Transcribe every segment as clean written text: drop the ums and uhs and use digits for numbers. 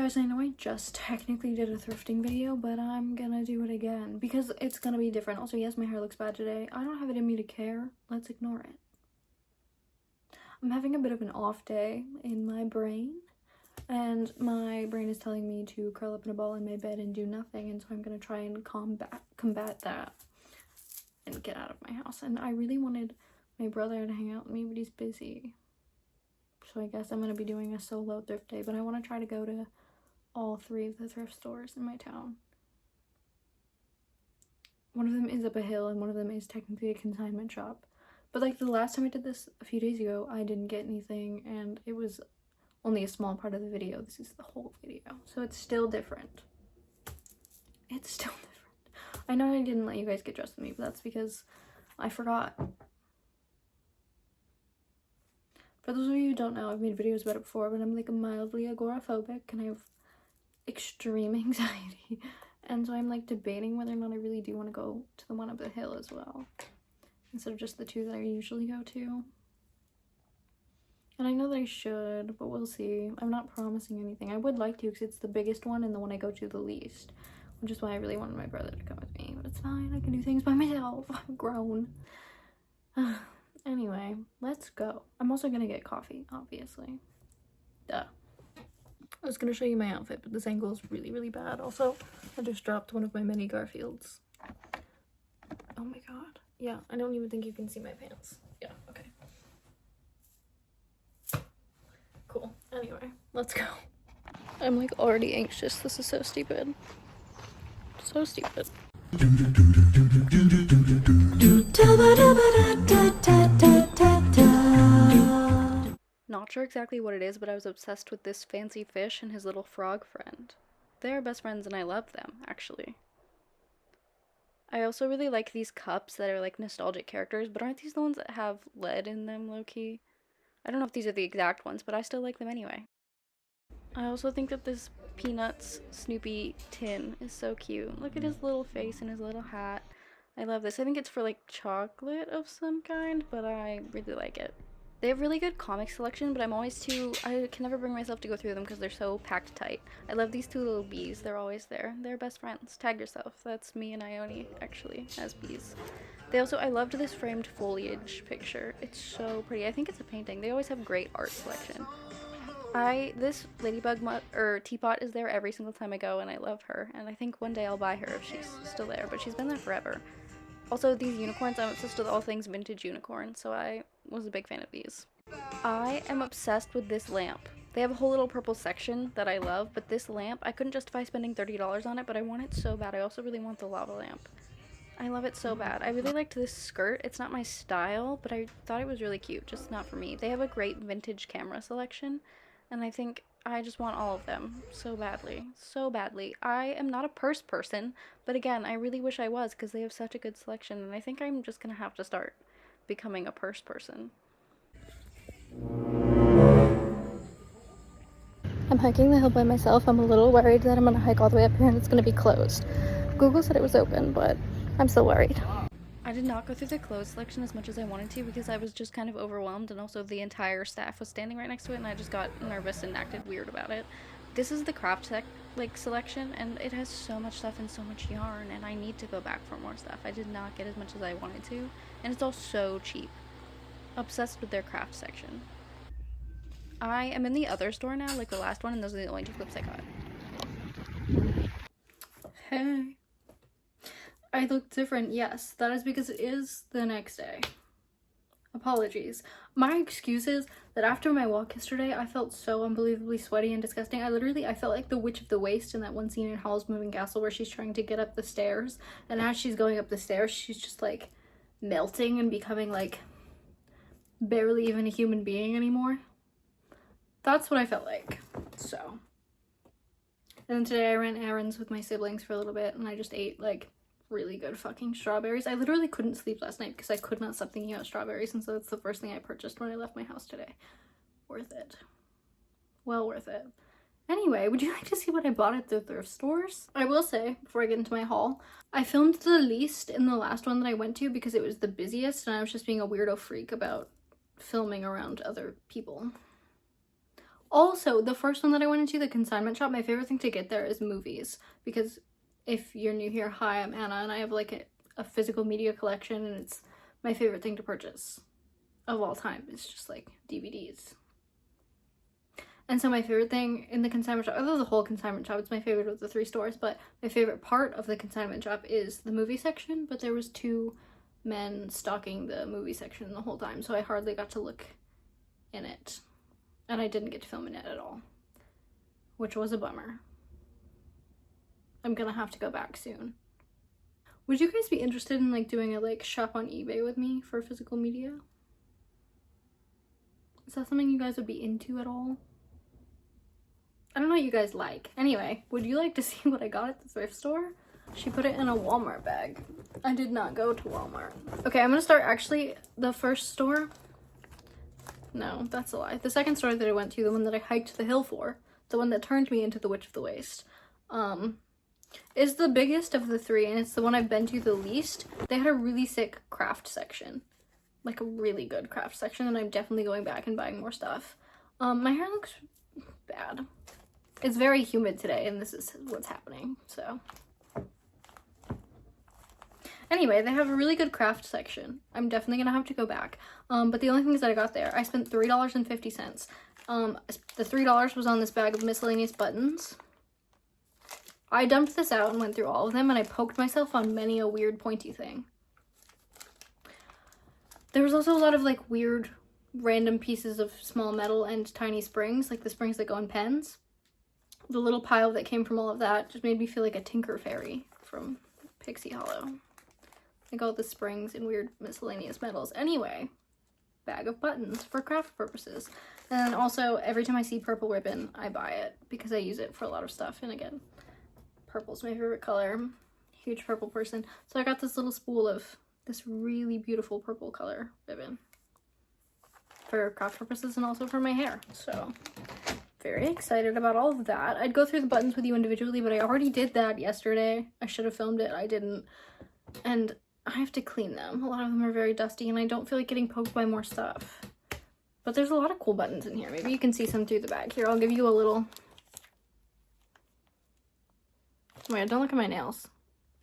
guys, I know I just technically did a thrifting video, but I'm gonna do it again because it's gonna be different. Also, yes, my hair looks bad today. I don't have it in me to care. Let's ignore it. I'm having a bit of an off day in my brain, and my brain is telling me to curl up in a ball in my bed and do nothing, and so I'm gonna try and combat that and get out of my house. And I really wanted my brother to hang out with me, but he's busy. So I guess I'm gonna be doing a solo thrift day, but I want to try to go to all 3 of the thrift stores in my town. One of them is up a hill and one of them is technically a consignment shop. But like the last time I did this a few days ago, I didn't get anything and it was only a small part of the video. This is the whole video. So it's still different. It's still different. I know I didn't let you guys get dressed with me, but that's because I forgot. For those of you who don't know, I've made videos about it before, but I'm like mildly agoraphobic and I have extreme anxiety. And so I'm like debating whether or not I really do want to go to the one up the hill as well, instead of just the 2 that I usually go to. And I know that I should, but we'll see. I'm not promising anything. I would like to because it's the biggest one and the one I go to the least, which is why I really wanted my brother to come with me. But it's fine, I can do things by myself. I'm grown. Anyway, let's go. I'm also gonna get coffee, obviously. Duh. I was gonna show you my outfit, but this angle is really, really bad. Also, I just dropped one of my mini Garfields. Oh my god. Yeah, I don't even think you can see my pants. Yeah, okay. Cool. Anyway, let's go. I'm like already anxious. This is so stupid. So stupid. Not sure exactly what it is, but I was obsessed with this fancy fish and his little frog friend. They are best friends and I love them, actually. I also really like these cups that are like nostalgic characters, but aren't these the ones that have lead in them, low-key? I don't know if these are the exact ones, but I still like them anyway. I also think that this Peanuts Snoopy tin is so cute. Look at his little face and his little hat. I love this. I think it's for like chocolate of some kind, but I really like it. They have really good comic selection, but I can never bring myself to go through them because they're so packed tight. I love these 2 little bees. They're always there. They're best friends. Tag yourself. That's me and Ione, actually, as bees. I loved this framed foliage picture. It's so pretty. I think it's a painting. They always have great art selection. This ladybug teapot is there every single time I go, and I love her. And I think one day I'll buy her if she's still there, but she's been there forever. Also, these unicorns, I'm obsessed with all things vintage unicorn, so I was a big fan of these. I am obsessed with this lamp. They have a whole little purple section that I love, but this lamp, I couldn't justify spending $30 on it, but I want it so bad. I also really want the lava lamp. I love it so bad. I really liked this skirt. It's not my style, but I thought it was really cute, just not for me. They have a great vintage camera selection, and I think I just want all of them so badly. So badly. I am not a purse person, but again, I really wish I was because they have such a good selection, and I think I'm just gonna have to start becoming a purse person. I'm hiking the hill by myself. I'm a little worried that I'm gonna hike all the way up here and it's gonna be closed. Google said it was open, but I'm still worried. I did not go through the clothes selection as much as I wanted to because I was just kind of overwhelmed, and also the entire staff was standing right next to it and I just got nervous and acted weird about it. This is the craft selection, and it has so much stuff and so much yarn, and I need to go back for more stuff. I did not get as much as I wanted to, and it's all so cheap. Obsessed with their craft section. I am in the other store now, like the last one, and those are the only 2 clips I got. Hey. I look different, yes. That is because it is the next day. Apologies. My excuse is that after my walk yesterday, I felt so unbelievably sweaty and disgusting. I felt like the Witch of the Waste in that one scene in Howl's Moving Castle where she's trying to get up the stairs, and as she's going up the stairs, she's just like melting and becoming like barely even a human being anymore. That's what I felt like. So. And then today I ran errands with my siblings for a little bit, and I just ate like really good fucking strawberries. I literally couldn't sleep last night because I could not stop thinking about strawberries, and so that's the first thing I purchased when I left my house today. Worth it. Well worth it. Anyway, would you like to see what I bought at the thrift stores? I will say, before I get into my haul, I filmed the least in the last one that I went to because it was the busiest, and I was just being a weirdo freak about filming around other people. Also, the first one that I went into, the consignment shop, my favorite thing to get there is movies. Because if you're new here, hi, I'm Anna, and I have like a physical media collection, and it's my favorite thing to purchase of all time. It's just like DVDs. And so my favorite thing in the consignment shop, although the whole consignment shop, it's my favorite of the 3 stores, but my favorite part of the consignment shop is the movie section. But there was 2 men stalking the movie section the whole time, so I hardly got to look in it. And I didn't get to film in it at all, which was a bummer. I'm gonna have to go back soon. Would you guys be interested in like doing a like shop on eBay with me for physical media? Is that something you guys would be into at all? I don't know what you guys like. Anyway, would you like to see what I got at the thrift store? She put it in a Walmart bag. I did not go to Walmart. Okay, I'm gonna start actually the first store. No, that's a lie. The second store that I went to, the one that I hiked the hill for, the one that turned me into the Witch of the Waste, is the biggest of the 3, and it's the one I've been to the least. They had a really sick craft section. Like a really good craft section, and I'm definitely going back and buying more stuff. My hair looks bad. It's very humid today, and this is what's happening, so. Anyway, they have a really good craft section. I'm definitely gonna have to go back. But the only things that I got there, I spent $3.50. The $3 was on this bag of miscellaneous buttons. I dumped this out and went through all of them, and I poked myself on many a weird pointy thing. There was also a lot of like weird random pieces of small metal and tiny springs, like the springs that go in pens. The little pile that came from all of that just made me feel like a Tinker Fairy from Pixie Hollow. Like all the springs and weird miscellaneous metals. Anyway, bag of buttons for craft purposes. And then also, every time I see purple ribbon, I buy it because I use it for a lot of stuff. And again, purple's my favorite color. Huge purple person. So I got this little spool of this really beautiful purple color ribbon for craft purposes and also for my hair. So very excited about all of that. I'd go through the buttons with you individually, but I already did that yesterday. I should have filmed it. I didn't. And I have to clean them. A lot of them are very dusty, and I don't feel like getting poked by more stuff. But there's a lot of cool buttons in here. Maybe you can see some through the bag. Here, I'll give you a little... Wait, don't look at my nails.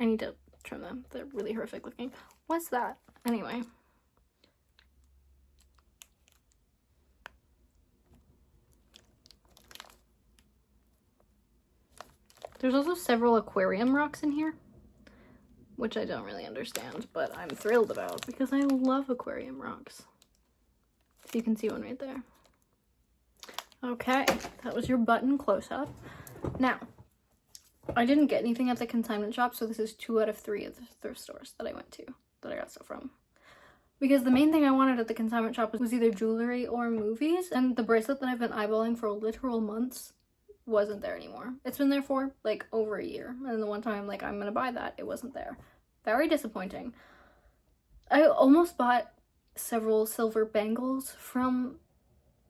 I need to trim them. They're really horrific looking. What's that? Anyway. There's also several aquarium rocks in here, which I don't really understand, but I'm thrilled about because I love aquarium rocks. So you can see one right there. Okay, that was your button close-up. Now, I didn't get anything at the consignment shop, so this is 2 out of 3 of the thrift stores that I went to, that I got stuff from. Because the main thing I wanted at the consignment shop was either jewelry or movies, and the bracelet that I've been eyeballing for literal months wasn't there anymore. It's been there for like over a year, and the one time I'm like, I'm gonna buy that, it wasn't there. Very disappointing. I almost bought several silver bangles from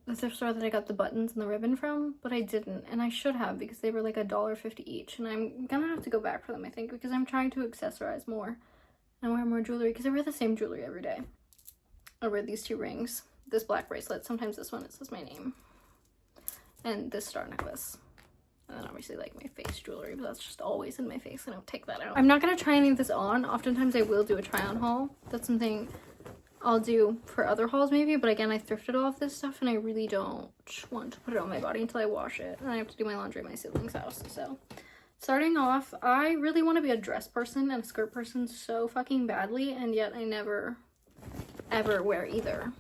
the thrift store that I got the buttons and the ribbon from, but I didn't, and I should have because they were like $1.50 each, and I'm gonna have to go back for them, I think, because I'm trying to accessorize more and wear more jewelry because I wear the same jewelry every day. I wear these 2 rings, this black bracelet, sometimes this one, it says my name, and this star necklace. And then obviously like my face jewelry, but that's just always in my face. I don't take that out. I'm not gonna try any of this on. Oftentimes I will do a try on haul. That's something I'll do for other hauls maybe, but again, I thrifted all of this stuff and I really don't want to put it on my body until I wash it. And I have to do my laundry at my sibling's house. So starting off, I really want to be a dress person and a skirt person so fucking badly, and yet I never ever wear either.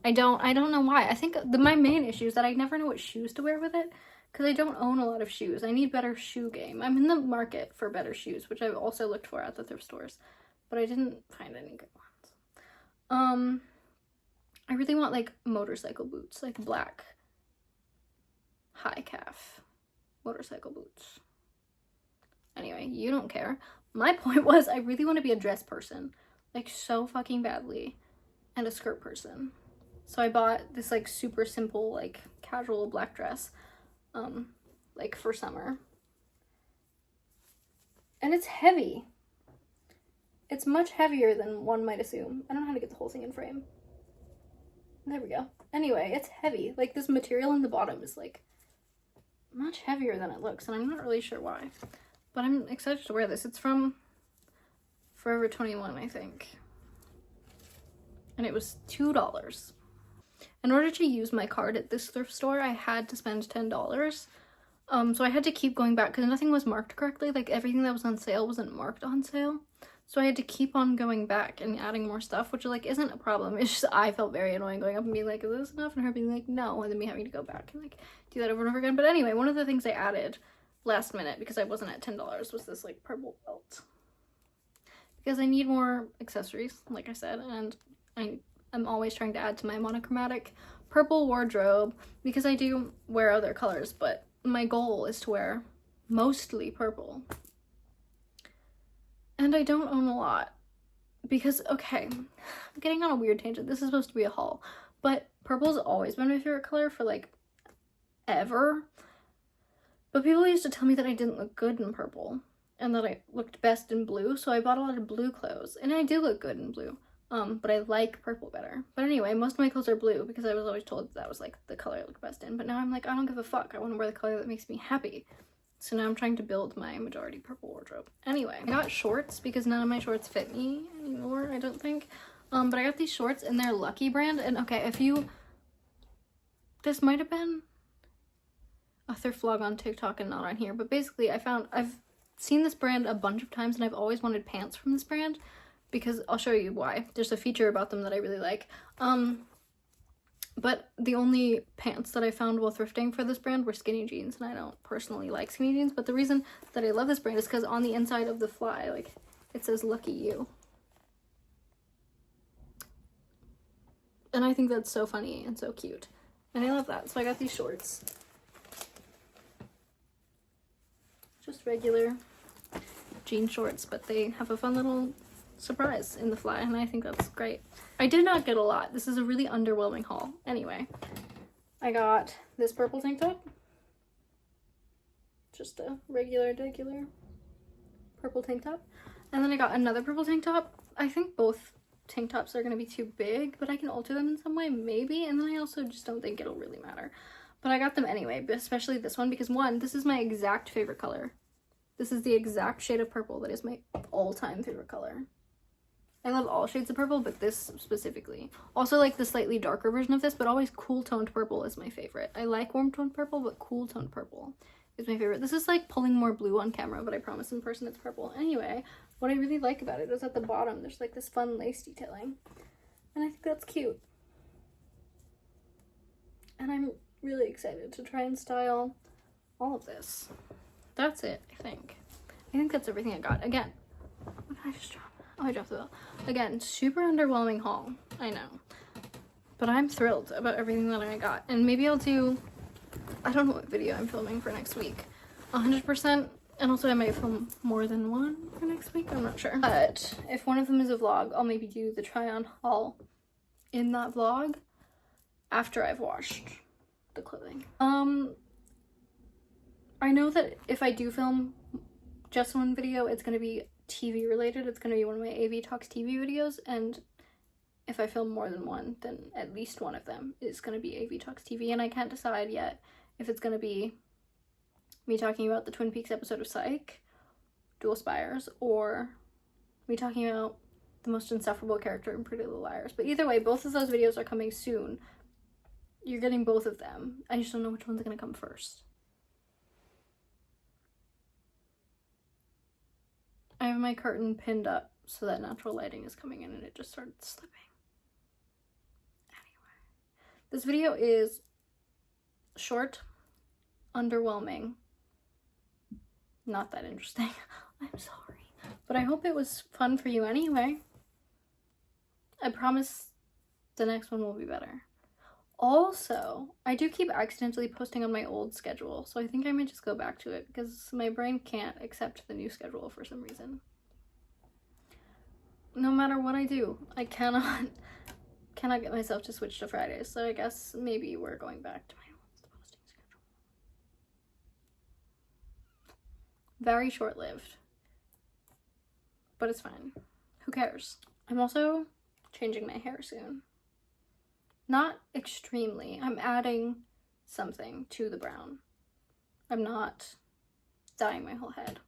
I don't know why. I think my main issue is that I never know what shoes to wear with it, because I don't own a lot of shoes. I need better shoe game. I'm in the market for better shoes, which I've also looked for at the thrift stores, but I didn't find any good ones. I really want like motorcycle boots, like black high calf motorcycle boots. Anyway, you don't care. My point was I really want to be a dress person, like so fucking badly, and a skirt person. So I bought this like super simple, like casual black dress, like for summer. And it's heavy. It's much heavier than one might assume. I don't know how to get the whole thing in frame. There we go. Anyway, it's heavy. Like, this material in the bottom is, like, much heavier than it looks, and I'm not really sure why. But I'm excited to wear this. It's from Forever 21, I think. And it was $2. In order to use my card at this thrift store, I had to spend $10. So I had to keep going back because nothing was marked correctly. Like, everything that was on sale wasn't marked on sale. So I had to keep on going back and adding more stuff, which, like, isn't a problem. It's just I felt very annoying going up and being like, is this enough? And her being like, no. And then me having to go back and, like, do that over and over again. But anyway, one of the things I added last minute because I wasn't at $10 was this, like, purple belt. Because I need more accessories, like I said, and I'm always trying to add to my monochromatic purple wardrobe because I do wear other colors, but my goal is to wear mostly purple. And I don't own a lot because, okay, I'm getting on a weird tangent. This is supposed to be a haul, but purple's always been my favorite color for, like, ever. But people used to tell me that I didn't look good in purple and that I looked best in blue, so I bought a lot of blue clothes, and I do look good in blue. But I like purple better. But anyway, most of my clothes are blue because I was always told that was, like, the color I look best in. But now I'm like, I don't give a fuck. I want to wear the color that makes me happy. So now I'm trying to build my majority purple wardrobe. Anyway, I got shorts because none of my shorts fit me anymore, I don't think. But I got these shorts and they're Lucky brand. And okay, this might have been a thrift vlog on TikTok and not on here. But basically, I've seen this brand a bunch of times and I've always wanted pants from this brand. Because I'll show you why. There's a feature about them that I really like. But the only pants that I found while thrifting for this brand were skinny jeans, and I don't personally like skinny jeans, but the reason that I love this brand is because on the inside of the fly, like, it says Lucky You. And I think that's so funny and so cute. And I love that, so I got these shorts. Just regular jean shorts, but they have a fun little surprise in the fly, and I think that's great. I did not get a lot. This is a really underwhelming haul. Anyway, I got this purple tank top. Just a regular purple tank top. And then I got another purple tank top. I think both tank tops are going to be too big, but I can alter them in some way, maybe. And then I also just don't think it'll really matter. But I got them anyway, but especially this one because, one, this is my exact favorite color. This is the exact shade of purple that is my all-time favorite color. I love all shades of purple, but this specifically. Also, like, the slightly darker version of this, but always cool toned purple is my favorite. I like warm toned purple, but cool toned purple is my favorite. This is like pulling more blue on camera, but I promise in person it's purple. Anyway, what I really like about it is at the bottom there's, like, this fun lace detailing, and I think that's cute. And I'm really excited to try and style all of this. That's it, I think. I think that's everything I got. Again, what did I just drop? Oh, I dropped the bell. Again, super underwhelming haul, I know. But I'm thrilled about everything that I got. And maybe I'll do, I don't know what video I'm filming for next week. 100%. And also I might film more than one for next week, I'm not sure. But if one of them is a vlog, I'll maybe do the try on haul in that vlog after I've washed the clothing. I know that if I do film just one video, it's going to be TV related. It's going to be one of my AV Talks TV videos, and if I film more than one, then at least one of them is going to be AV Talks TV, and I can't decide yet if it's going to be me talking about the Twin Peaks episode of Psych, Dual Spires, or me talking about the most insufferable character in Pretty Little Liars. But either way, both of those videos are coming soon. You're getting both of them. I just don't know which one's going to come first. I have my curtain pinned up so that natural lighting is coming in and it just started slipping. Anyway, this video is short, underwhelming, not that interesting. I'm sorry. But I hope it was fun for you anyway. I promise the next one will be better. Also, I do keep accidentally posting on my old schedule, so I think I might just go back to it because my brain can't accept the new schedule for some reason. No matter what I do, I cannot get myself to switch to Fridays, so I guess maybe we're going back to my old posting schedule. Very short-lived, but it's fine. Who cares? I'm also changing my hair soon. Not extremely. I'm adding something to the brown. I'm not dyeing my whole head.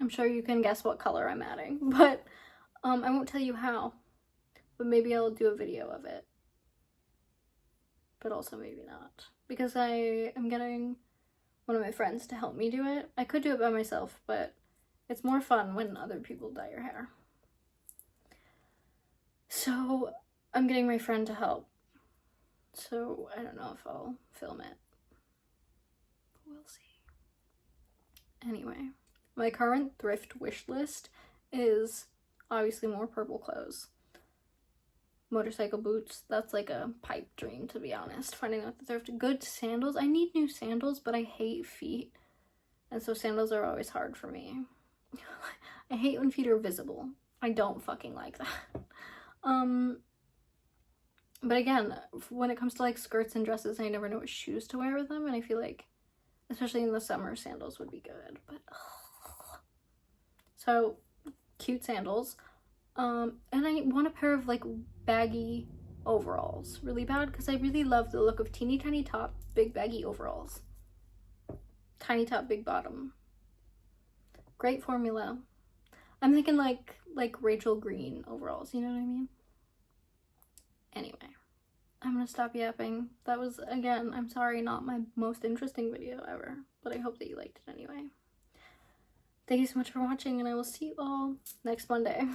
I'm sure you can guess what color I'm adding, but I won't tell you how. But maybe I'll do a video of it. But also maybe not. Because I am getting one of my friends to help me do it. I could do it by myself, but it's more fun when other people dye your hair. So I'm getting my friend to help. So I don't know if I'll film it. But we'll see. Anyway, my current thrift wish list is obviously more purple clothes. Motorcycle boots, that's like a pipe dream, to be honest. Finding out the thrift. Good sandals. I need new sandals, but I hate feet. And so sandals are always hard for me. I hate when feet are visible. I don't fucking like that. But again, when it comes to like skirts and dresses, I never know what shoes to wear with them, and I feel like, especially in the summer, sandals would be good. But so cute sandals. And I want a pair of like baggy overalls really bad because I really love the look of teeny tiny top, big baggy overalls. Tiny top, big bottom. Great formula. I'm thinking like Rachel Green overalls, you know what I mean? Anyway, I'm gonna stop yapping. That was, again, I'm sorry, not my most interesting video ever, but I hope that you liked it anyway. Thank you so much for watching, and I will see you all next Monday.